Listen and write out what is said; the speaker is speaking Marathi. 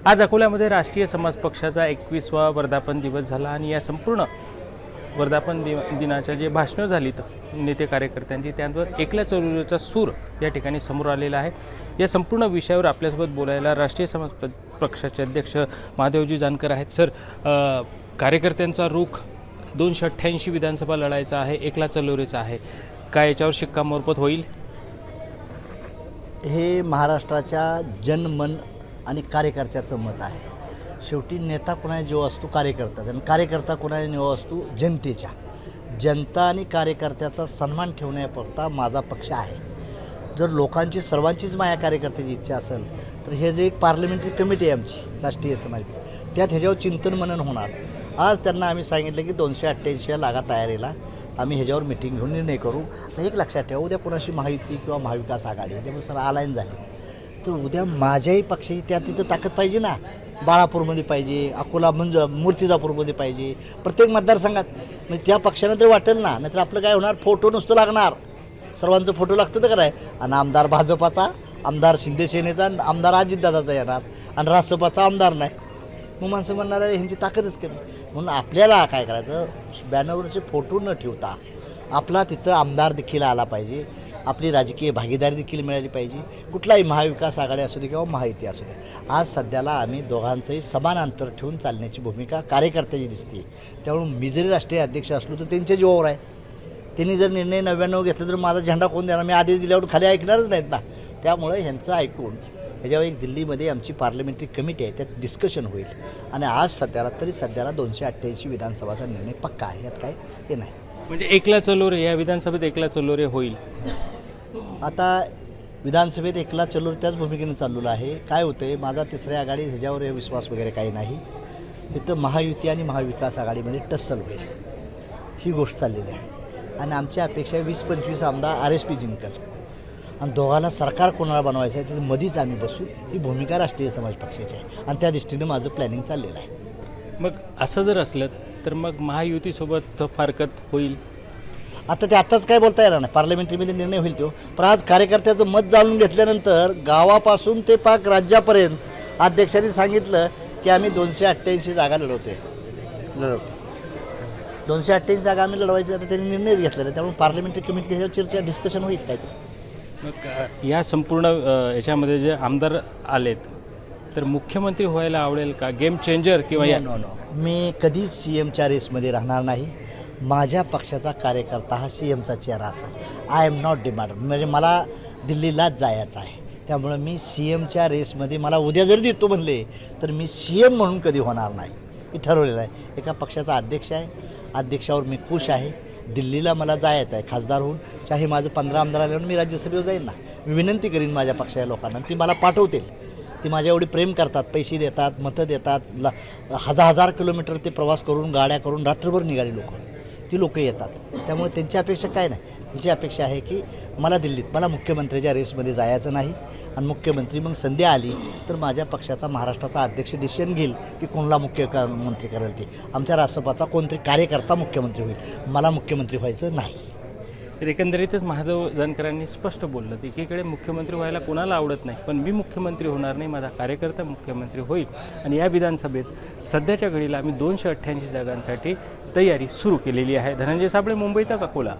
आज अकोल्यामध्ये राष्ट्रीय समाज पक्षाचा 21वा वर्धापन दिवस झाला आणि या संपूर्ण वर्धापन दिनाच्या जे भाषणं झालीत नेते कार्यकर्त्यांची, त्यावर एकल्या चळवळीचा सूर या ठिकाणी समोर आलेला आहे। या संपूर्ण विषयावर आपल्यासोबत बोलायला राष्ट्रीय समाज पक्षाचे अध्यक्ष महादेवजी जानकर आहेत। सर, कार्यकर्त्यांचा रुख 288 विधानसभा लढायचा आहे, एकला चळवळीचा आहे, काय याच्यावर शिक्कामोर्तब होईल? हे महाराष्ट्राच्या जनमन आणि कार्यकर्त्याचं मत आहे। शेवटी नेता कोणा जेव्हा असतो कार्यकर्ता, आणि कार्यकर्ता कोणा जेव्हा असतो जनतेच्या। जनता आणि कार्यकर्त्याचा सन्मान ठेवण्यापुरता माझा पक्ष आहे। जर लोकांची सर्वांचीच माझ्या कार्यकर्त्याची इच्छा असेल तर हे जे एक पार्लमेंटरी कमिटी आहे आमची राष्ट्रीय समाज, त्यात ह्याच्यावर चिंतन मनन होणार। आज त्यांना आम्ही सांगितलं की 288 लागा तयारीला आम्ही ह्याच्यावर मिटिंग घेऊन निर्णय करू। आणि एक लक्षात ठेवा, उद्या कोणाशी महायुती किंवा महाविकास आघाडी ह्याच्यामुळे सर अलायन झाली तर उद्या माझ्याही पक्षाची त्या तिथं ताकद पाहिजे ना। बाळापूरमध्ये पाहिजे, अकोला म्हणजे मूर्तिजापूरमध्ये पाहिजे, प्रत्येक मतदारसंघात। म्हणजे त्या पक्षानं तरी वाटेल ना, नाहीतर आपलं काय होणार, फोटो नुसतं लागणार, सर्वांचं फोटो लागतं तर काय। आणि आमदार भाजपाचा, आमदार शिंदे सेनेचा, आमदार अजितदादाचा येणार आणि राष्ट्रपतीचा आमदार नाही। मग माणसं म्हणणार आहे ह्यांची ताकदच कमी। म्हणून आपल्याला काय करायचं, बॅनरवरचे फोटो न ठेवता आपला तिथं आमदार देखील आला पाहिजे, आपली राजकीय भागीदारी देखील मिळाली पाहिजे, कुठलाही महाविकास आघाडी असू दे किंवा महायुती असू दे। आज सध्याला आम्ही दोघांचंही समान अंतर ठेवून चालण्याची भूमिका कार्यकर्त्याची दिसते। त्यामुळे मी जरी राष्ट्रीय अध्यक्ष असलो तर त्यांच्या जीवावर आहे। त्यांनी जर निर्णय 99 घेतला तर माझा झेंडा कोण देणार? मी आदेश दिल्यावर खाली ऐकणारच नाहीत ना। त्यामुळे ह्यांचं ऐकून ह्याच्यावर एक दिल्लीमध्ये आमची पार्लमेंटरी कमिटी आहे, त्यात डिस्कशन होईल। आणि आज सध्याला 288 विधानसभाचा निर्णय पक्का आहे, यात काय हे नाही। म्हणजे एकला चलोरे या विधानसभेत एकला चलोरे होईल। आता विधानसभेत एकला चलोर त्याच भूमिकेने चाललेला आहे। काय होतं आहे, माझा तिसऱ्या आघाडी ह्याच्यावर विश्वास वगैरे काही नाही। इथं महायुती आणि महाविकास आघाडीमध्ये टस्सल होईल ही गोष्ट चाललेली आहे। आणि आमची अपेक्षा 20-25 आमदार RSP जिंकल आणि दोघाला सरकार कोणाला बनवायचं आहे त्याच्या मध्येच आम्ही बसू, ही भूमिका राष्ट्रीय समाज पक्षाची आहे आणि त्या दृष्टीने माझं प्लॅनिंग चाललेलं आहे। मग असं जर असलं तर मग महायुतीसोबत फारकत होईल? आता ते आत्ताच काय बोलता येणार नाही, पार्लमेंटरीमध्ये निर्णय होईल तो। पण आज कार्यकर्त्याचं मत जाणून घेतल्यानंतर गावापासून ते पाक राज्यापर्यंत अध्यक्षांनी सांगितलं की आम्ही 288 जागा लढवतो। 288 जागा आम्ही लढवायची, आता त्यांनी निर्णय घेतलेला। त्यामुळे पार्लमेंटरी कमिटी ह्याच्यावर चर्चा डिस्कशन होईल काहीतरी। मग या संपूर्ण याच्यामध्ये जे आमदार आलेत तर मुख्यमंत्री व्हायला आवडेल का? गेम चेंजर किंवा नो, मी कधीच CMच्या रेसमध्ये राहणार नाही। माझ्या पक्षाचा कार्यकर्ता हा CMचा चेहरा असेल। आय एम नॉट डिमांड, म्हणजे मला दिल्लीलाच जायचं आहे। त्यामुळे मी CMच्या रेसमध्ये मला उद्या जरी देतो म्हणले तर मी CM म्हणून कधी होणार नाही, हे ठरवलेलं आहे। एका पक्षाचा अध्यक्ष आहे, अध्यक्षावर मी खुश आहे। दिल्लीला मला जायचं आहे खासदार होऊन, चाहे माझं 15 आमदार आल्यावर मी राज्यसभेवर जाईन ना। मी विनंती करीन माझ्या पक्षाच्या लोकांना, ती मला पाठवतील। ती माझ्या एवढी प्रेम करतात, पैसे देतात, मतं देतात, हजार किलोमीटर ते प्रवास करून, गाड्या करून, रात्रभर निघाली ती लोकं येतात। त्यामुळे त्यांची अपेक्षा काय नाही, त्यांची अपेक्षा आहे की मला दिल्लीत, मला मुख्यमंत्र्याच्या रेसमध्ये जायचं नाही। आणि मुख्यमंत्री मग संधी आली तर माझ्या पक्षाचा महाराष्ट्राचा अध्यक्ष डिसिजन घेईल की कोणाला मुख्यमंत्री करेल ते। आमच्या राष्ट्रपतीचा कोणतरी कार्यकर्ता मुख्यमंत्री होईल, मला मुख्यमंत्री व्हायचं नाही। तर एकंदरीतच महादेव जानकरांनी स्पष्ट बोललं की एकीकडे मुख्यमंत्री व्हायला कोणाला आवडत नाही, पण मी मुख्यमंत्री होणार नाही, माझा कार्यकर्ता मुख्यमंत्री होईल। आणि या विधानसभेत सध्याच्या घडीला आम्ही 288 जागांसाठी तयारी सुरू केलेली आहे। धनंजय साबळे, मुंबई तक, अकोला।